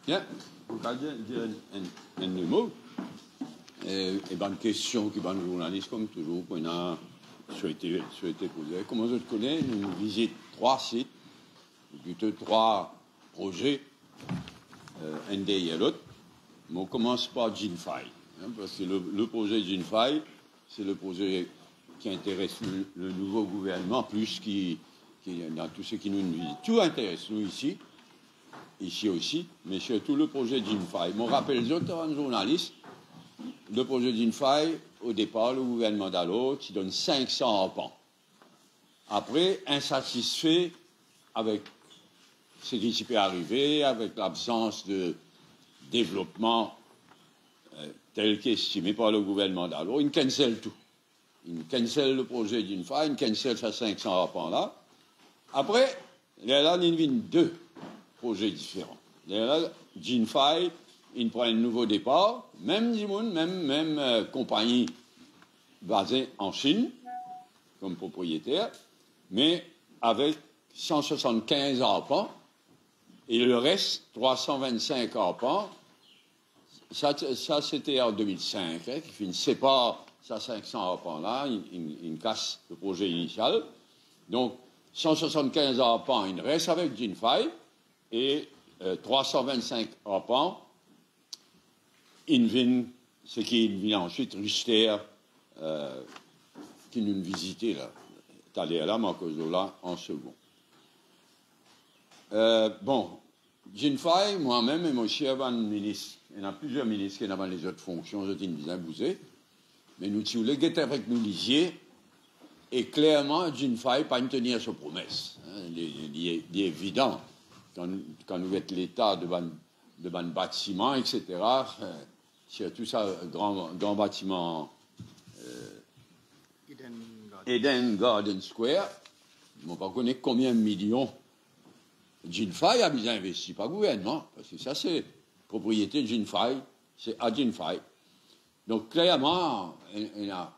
Bien, vous allez dire un mot. Et bonne question qui va nous journaliste, comme toujours, qu'on a souhaité poser. Comment je te connais, nous visitons 3 sites, ou plutôt 3 projets, un derrière l'autre. Mais on commence par GeneFi, parce que le projet GeneFi, c'est le projet qui intéresse le nouveau gouvernement, plus qui dans tout ce qui nous visite. Tout intéresse nous ici aussi, mais surtout le projet GeneFi. Je me rappelle, les autres journalistes, le projet GeneFi, au départ, le gouvernement d'alors, qui donne 500 enfants. Après, insatisfait avec ce qui s'y peut arriver, avec l'absence de développement tel qu'estimé par le gouvernement d'alors, il cancelle tout. Il cancelle le projet GeneFi, il cancelle ces 500 enfants-là. Après, là, il y a 2 projets différents. Là, GeneFi, il prend un nouveau départ, même compagnie basée en Chine, comme propriétaire, mais avec 175 enfants, et le reste, 325 enfants. Ça c'était en 2005, qui ne sépare ces 500 enfants-là, il casse le projet initial. Donc, 175 enfants, il reste avec GeneFi, et 325 enfants, il vient, ce qui vient ensuite, Richter, qui nous visitait là. T'allais là, Marcos là, en second. Bon, GeneFi, moi-même et mon cher ministre, il y en a plusieurs ministres qui ont les autres fonctions, je dis bien bousé, mais nous, si vous voulez, guetter avec nous lisier, et clairement, GeneFi pas tenir sa promesse. Il est évident, quand nous êtes l'état de ban bâtiment, etc., surtout ça, grand bâtiment Eden Garden Square, on ne connaît pas combien de millions GeneFi a bien investi par gouvernement, parce que ça c'est propriété de GeneFi, c'est à GeneFi. Donc clairement, il y a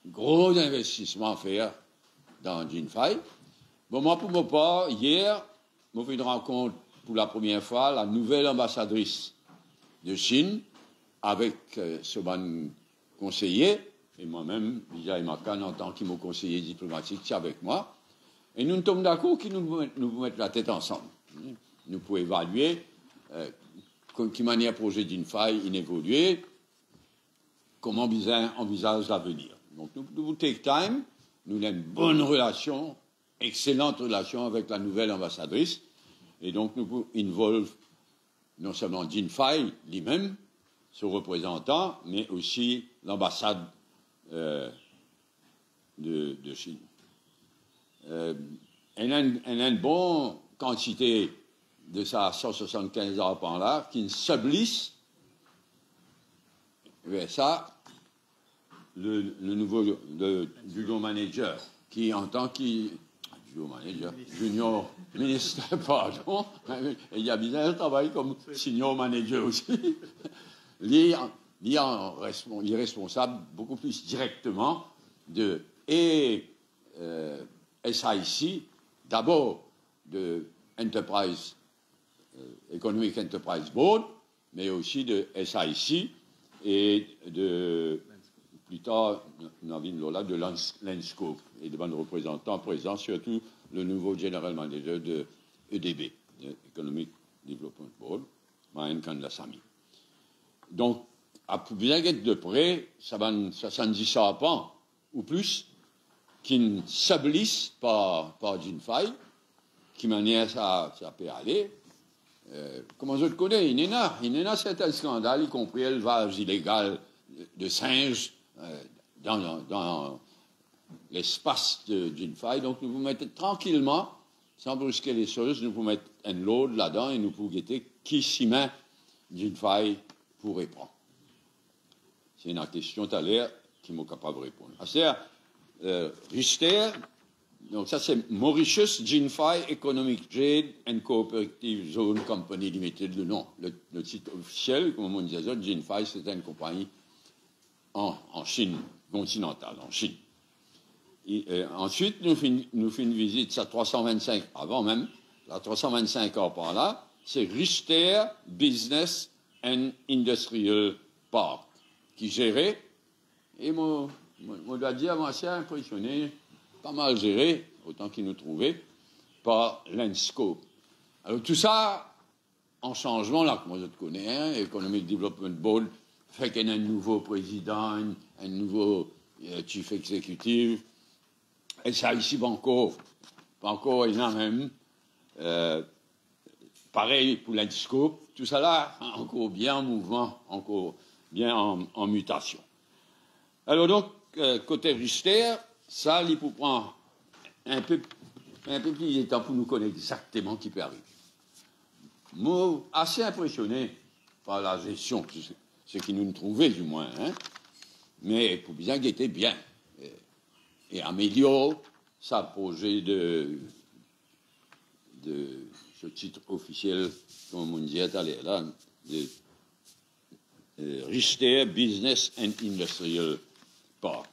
gros investissement à faire dans GeneFi. Bon, moi pour ma part, hier, j'ai fait une rencontre pour la première fois, la nouvelle ambassadrice de Chine, avec ce bon conseiller, et moi-même, Vijay Makan, en tant que mon conseiller diplomatique, c'est avec moi. Et nous sommes d'accord que nous mettre la tête ensemble. Nous pouvons évaluer qui manière le projet GeneFi il évolue, comment on envisage l'avenir. Donc nous take time, nous avons une bonne relation, excellente relation avec la nouvelle ambassadrice, et donc nous pouvons involver non seulement GeneFi lui-même, son représentant, mais aussi l'ambassade de Chine. Elle a une bonne quantité de ces 175 enfants-là qui subissent ça, le nouveau junior manager, qui en tant que junior ministre, pardon, il y a bien un travail comme senior manager aussi. Il est responsable beaucoup plus directement de SIC, d'abord de Enterprise, Economic Enterprise Board, mais aussi de SIC et de, plus tard, de Landscope et de bons représentants présents, surtout le nouveau General Manager de EDB, Economic Development Board, Mahen Kandasamy. Donc, à bien être de près, ça va 70 enfants ou plus qui ne s'ablissent par GeneFi, qui manière ça peut aller. Comment je le connais, il y en a certains scandales, y compris l'élevage illégal de singes dans l'espace de GeneFi. Donc nous vous mettons tranquillement, sans brusquer les choses, nous vous mettons un load là-dedans et nous vous guetter qui s'y met GeneFi pourrait prendre. C'est une question tout à l'heure qui m'est capable de répondre. C'est-à-dire, Richter, donc ça c'est Mauritius GeneFi Economic Trade and Cooperative Zone Company Limited, le nom. Le titre officiel, comme on disait, GeneFi, c'est une compagnie en Chine continentale, en Chine. Et, ensuite, nous faisons une visite à 325, avant même, à 325 ans par là, c'est Richter Business and Industrial Park qui gérait. Et moi, je dois dire, moi, c'est impressionné, pas mal géré, autant qu'il nous trouvait, par Landscope. Alors tout ça, en changement, là, que moi je te connais, hein, Economic Development Board, fait qu'il y a un nouveau président, un nouveau chief executive, et ça ici, pas encore énorme. Pareil pour Landscope, tout ça là, encore bien en mouvement, encore bien en mutation. Alors donc, côté Richter, ça, il faut prendre un peu plus de temps pour nous connaître exactement qui peut arriver. Moi, assez impressionné par la gestion, ce qui nous trouvait du moins, hein, mais pour bien qu'il était bien, et améliore sa projet de ce titre officiel, comme on disait tout à l'heure, là, de Richter Business and Industrial Park.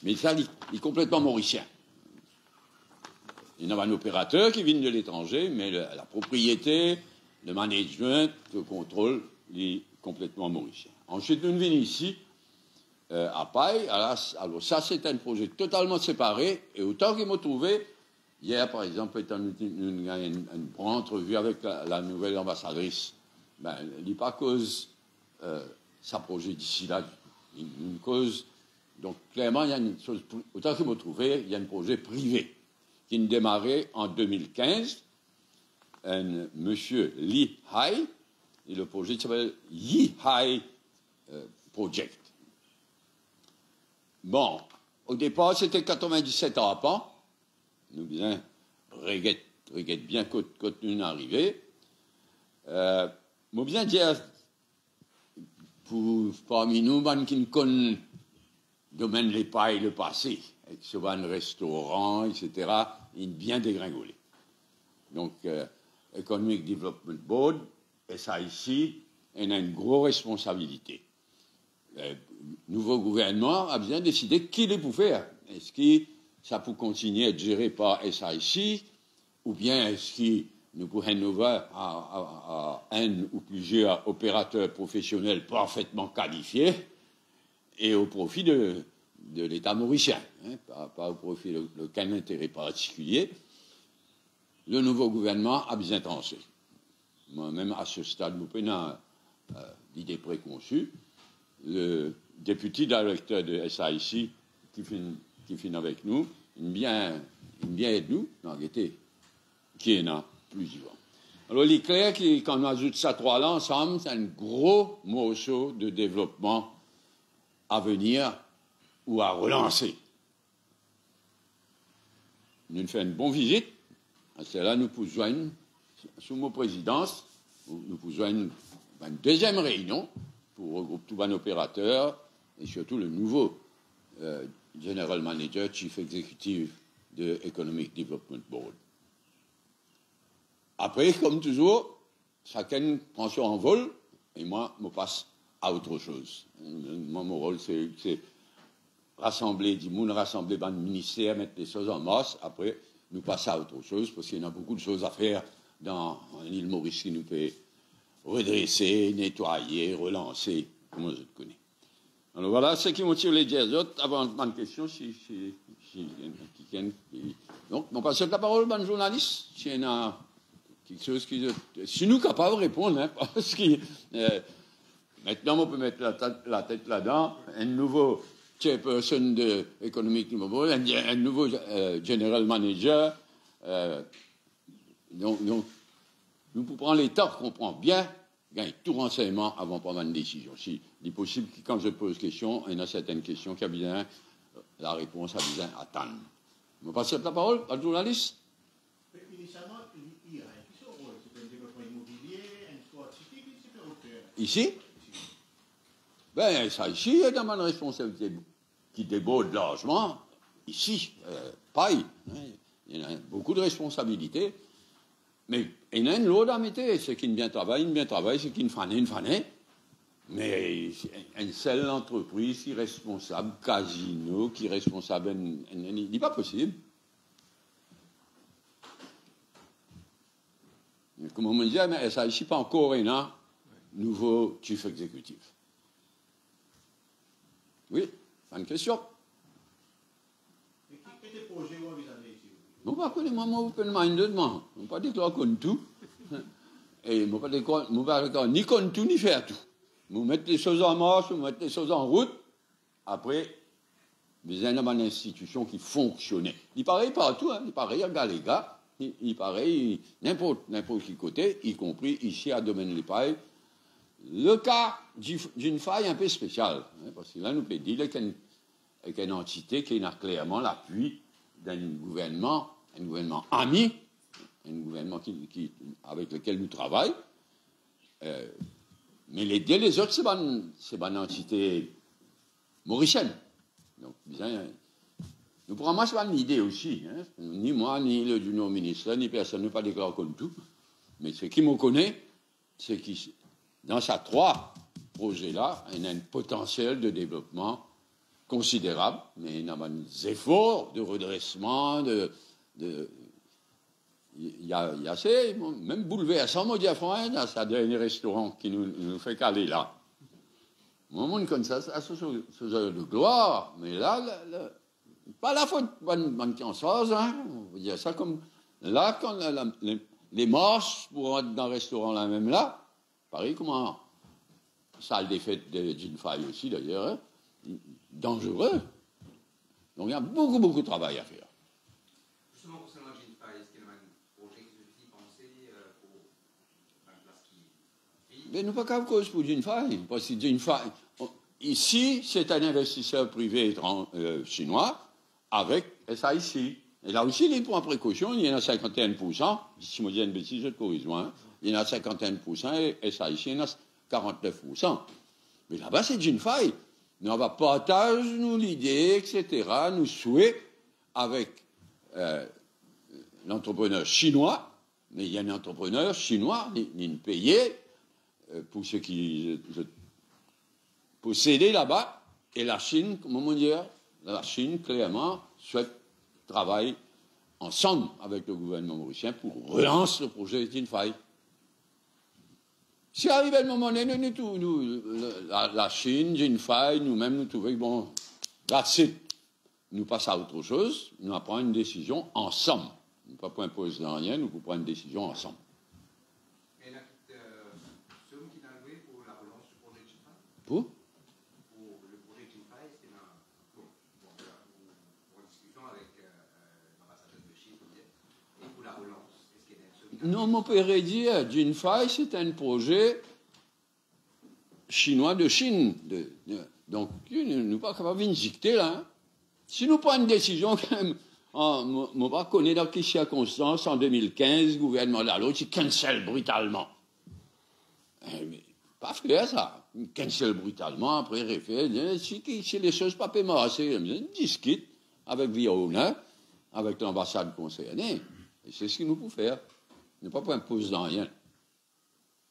Mais ça, il est complètement mauricien. Il y a un opérateur qui vient de l'étranger, mais la propriété, le management, le contrôle, il est complètement mauricien. Ensuite, nous venons ici, à Paille. Alors ça, c'est un projet totalement séparé. Et autant qu'il m'a trouvé, hier, par exemple, étant une grande entrevue avec la nouvelle ambassadrice, ben, il n'est pas cause sa projet d'ici là, une cause. Donc, clairement, il y a une chose, autant qu'il m'a trouvé, il y a un projet privé qui a démarré en 2015. Un monsieur Lee Hai, et le projet s'appelle Yi Hai Project. Bon, au départ, c'était 97 arpents. Nous bien, reguette bien quand nous arrivés. Moi bien dire, pour parmi nous, qui ne connaissent le domaine des pailles le passé, avec ce restaurant, etc., il est bien dégringolé. Donc, Economic Development Board, SIC, il a une grosse responsabilité. Le nouveau gouvernement a bien décidé qui est pour faire. Est-ce que ça peut continuer à être géré par SIC, ou bien est-ce que nous pouvons innover à un ou plusieurs opérateurs professionnels parfaitement qualifiés et au profit de l'État mauricien, hein, pas au profit d'aucun intérêt particulier. Le nouveau gouvernement a bien tranché. Moi-même, à ce stade, nous prenons l'idée préconçue. Le député directeur de SIC qui finit avec nous, il bien aide nous, qui est là plusieurs. Alors, il est clair que quand on ajoute ça trois là ensemble, c'est un gros morceau de développement à venir ou à relancer. Nous faisons une bonne visite. C'est là nous pouvons joindre, sous mon présidence, nous pouvons joindre une deuxième réunion pour regrouper tous les opérateurs et surtout le nouveau General Manager, Chief Executive de Economic Development Board. Après, comme toujours, chacun prend son envol et moi, je passe à autre chose. Mon rôle, c'est rassembler, rassembler dans le ministère, mettre les choses en masse. Après, nous passons à autre chose parce qu'il y a beaucoup de choses à faire dans l'île Maurice qui nous fait redresser, nettoyer, relancer, comme je te connais. Alors voilà, ce qui motive les deux autres. Avant de question, donc, on passe la parole à un journaliste. S'il y a quelque chose qui... Si nous sommes capables de répondre, hein, parce que maintenant, on peut mettre la tête là-dedans. Un nouveau chairperson de Economic Development, un nouveau general manager. Donc, nous pouvons prendre les temps qu'on prend bien, gagner tout renseignement avant de prendre une décision. Si il est possible que quand je pose question, il y a certaines questions qui a besoin, la réponse a besoin d'attendre. Je passe la parole à le journaliste. Initialement, il y a un rôle, c'est un développement immobilier, un sport artistique, c'est un auteur. Ici? Ben, ça ici, il y a une responsabilité qui déborde largement. Ici, paille. Hein, il y a beaucoup de responsabilités. Mais il y a une autre à mettre. Ceux qui bien travaillent, ceux qui ne font. Mais une seule entreprise qui est responsable, casino, qui est responsable, il n'est pas possible. Comme on me dit, mais ça ici pas encore un nouveau chief exécutif. Oui, pas une question. Et quel projet vous envisagez ici? Moi, pas que les mamans open-minded, moi. Je ne pas dire qu'on tout. Et je ne pas dire ni qu'on tout, ni faire tout. Vous mettez les choses en marche, vous mettez les choses en route. Après, vous avez une institution qui fonctionnait. Il pareil partout, hein. Il pareil à les gars. Il pareil n'importe quel côté, y compris ici à Domaine-les-Pailles. Le cas d'une faille un peu spéciale, hein, parce que là, nous peut dire qu'il y a une entité qui a clairement l'appui d'un gouvernement, un gouvernement ami, un gouvernement avec lequel nous travaillons. Mais les autres, c'est une entité mauricienne. Donc, nous pourrons moi, c'est pas une idée aussi. Hein. Ni moi, ni le junior ministre, ni personne ne pas déclarer comme tout. Mais ce qui me connaît, c'est que dans ces trois projets-là, il y a un potentiel de développement considérable, mais il y a des efforts de redressement, il y a assez, même bouleversant, moi, Franck, dans ce dernier restaurant qui nous fait caler là. Moi, on connaît ça, ce genre de gloire, mais là, pas la faute bonne conscience, hein, on va dire ça comme, là, quand les marches pour être dans le restaurant là même là, pareil, comment, salle des fêtes d'une faille aussi d'ailleurs, hein, dangereux. Donc il y a beaucoup de travail à faire. Justement, concernant Gene Faye, est-ce qu'il y a un projet qui est pensé pour la place qui... Mais nous pas qu'à cause pour Gene Faye, parce que Gene Faye, ici, c'est un investisseur privé chinois avec SIC. Et là aussi, les points précaution, il y en a 51%, si je dis une bêtise, je te corrige moi, hein. Il y en a 51% et SIC, il y en a 49%. Mais là-bas, c'est Gene Faye. Nous va partage nous l'idée, etc., nous souhaitons avec l'entrepreneur chinois, mais il y a un entrepreneur chinois, il payé pour ce qui possédé là-bas, et la Chine, comment on dit, la Chine, clairement, souhaite travailler ensemble avec le gouvernement mauricien pour relancer le projet Gene Faye. Si arrive le moment donné, la Chine, Gene Faye, nous-mêmes, nous trouvons que bon, that's it. Nous passons à autre chose, nous prenons une décision ensemble. Nous ne pouvons pas imposer rien, nous pouvons prendre une décision ensemble. Et la somme qui a joué pour la relance du projet Gene Faye? Pour le projet Gene Faye, c'est en discussion avec l'ambassadeur de Chine, et pour la relance, est-ce qu'il y a une somme? Non, mon père dire, Gene Faye, c'est un projet chinois de Chine. Donc, nous ne sommes pas capables d'injecter là. Hein. Si nous prenons une décision, quand même, on ne va pas connaître dans quelles circonstances, en 2015, le gouvernement de l'autre, il cancelle brutalement. Mais pas faire ça. Il cancelle brutalement, après, il refait. Si les choses pas paiement, c'est discute avec Viona, avec l'ambassade concernée. Et c'est ce que nous pouvons faire. Ne pas imposer dans rien.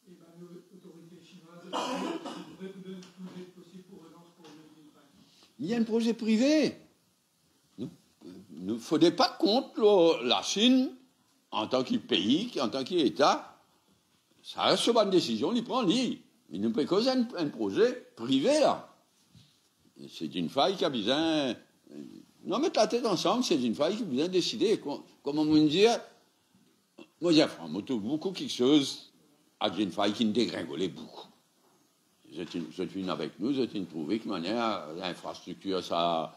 Et bien, l'autorité chinoise, c'est vrai que vous projet possible pour relance pour le Gene Faye. Il y a un projet privé. Il ne faudrait pas contre la Chine en tant que pays, en tant qu'État. Ça reste une bonne décision, il prend lui. Il ne peut causer un projet privé là. Et c'est une faille qui a besoin. Non, mettre la tête ensemble, c'est une faille qui a besoin de décider. Comment on dit? Moi, j'ai beaucoup quelque chose à Gene Faye qui me dégringolait beaucoup. Je suis avec nous, je suis trouvé que l'infrastructure, ça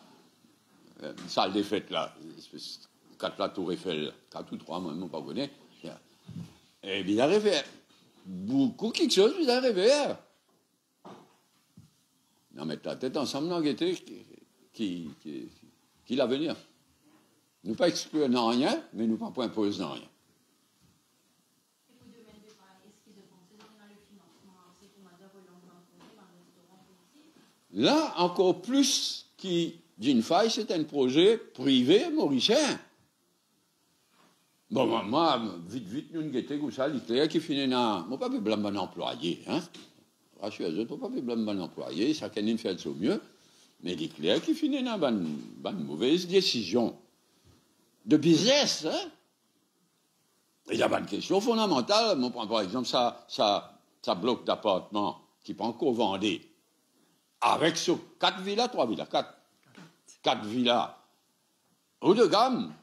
salle des fêtes là, 4 la tour Eiffel, 4 ou 3, moi, je ne pas connais. Et bien, il arrive beaucoup quelque chose, il arrive. Non, mettre la tête ensemble dans guetter qui l'avenir. Nous pas exclure dans rien, mais nous pas imposer dans rien. Là, encore plus qui Gene Faye, c'est un projet privé mauricien. Bon, moi, vite, nous avons ça, l'Éclair qui finit dans. Moi, pas de blâmer un employé, hein. Rassurez-vous, pas de blâmer un employé, chacun ne fait au mieux. Mais l'Éclair qui finit dans une mauvaise décision de business, hein. Il y a pas de question fondamentale. On prend par exemple ça bloc d'appartements qui prend qu'au Vendée. Avec sur 4 villas, 3 villas, 4 villas haut de gamme.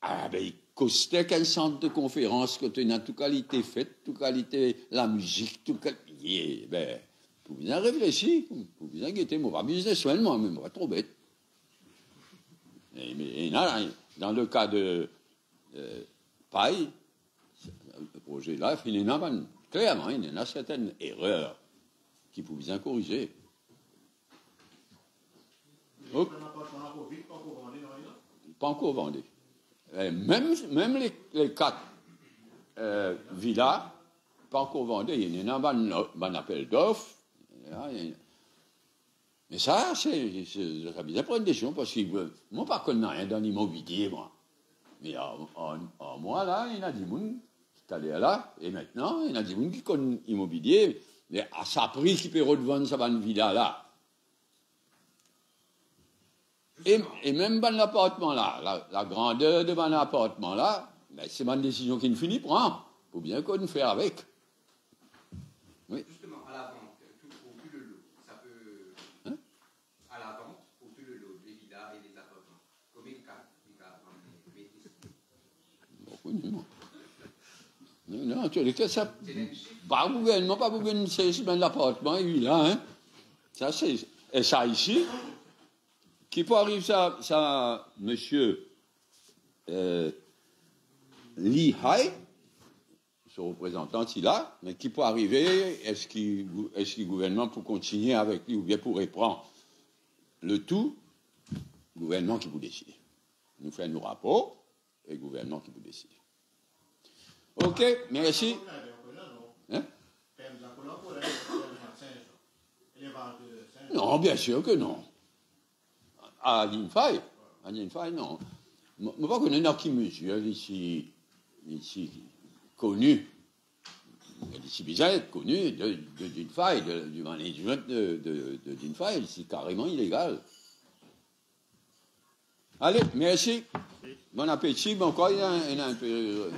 Ah ben, il costait qu'un centre de conférence que tu as toute qualité faite, toute qualité la musique, toute qualité. Ben, vous bien réfléchir, vous bien guetter, moi, pas businessman, moi, mais moi, trop bête. Et là, dans le cas de Paille, le projet là, clairement, il y a certaines erreurs qui pouvaient bien corriger. Oh. Pas encore vendé. Même les 4 villas, pas encore vendées. Il y en a un appel d'offres. Mais ça bien prendre des choses parce que moi, pas connais rien dans l'immobilier, moi. Mais en moi, là, il y en a des gens qui sont allés là, et maintenant, il y en a des gens qui connaissent l'immobilier, mais à sa prix qui peut revendre sa villa là. Et même dans l'appartement là, la grandeur de mon appartement là, ben, c'est ma décision qui ne finit prendre. Il faut bien qu'on fasse avec. Oui. Justement, à la vente, au plus le lot, ça peut. Hein? À la vente, au plus le lot, les villas et les appartements. Combien de cas non, tu sais, ça. Pas gouvernement, pas gouvernement, c'est l'appartement et villas, hein. Ça, c'est. Et ça ici. Qui peut arriver ça monsieur Lee Hai, son représentant ici là, mais qui peut arriver, est-ce qu'il le gouvernement pour continuer avec lui ou bien pour reprendre le tout, le gouvernement qui vous décide. Nous faisons nos rapports et le gouvernement qui vous décide. Ok, merci. Hein? Non, bien sûr que non. À l'INFAI, non. Je ne pas connaître qui mesure ici connu, ici bizarre être connu de l'INFAI, du management de l'INFAI, c'est carrément illégal. Allez, merci. Bon appétit, bon quoi, il y a un peu.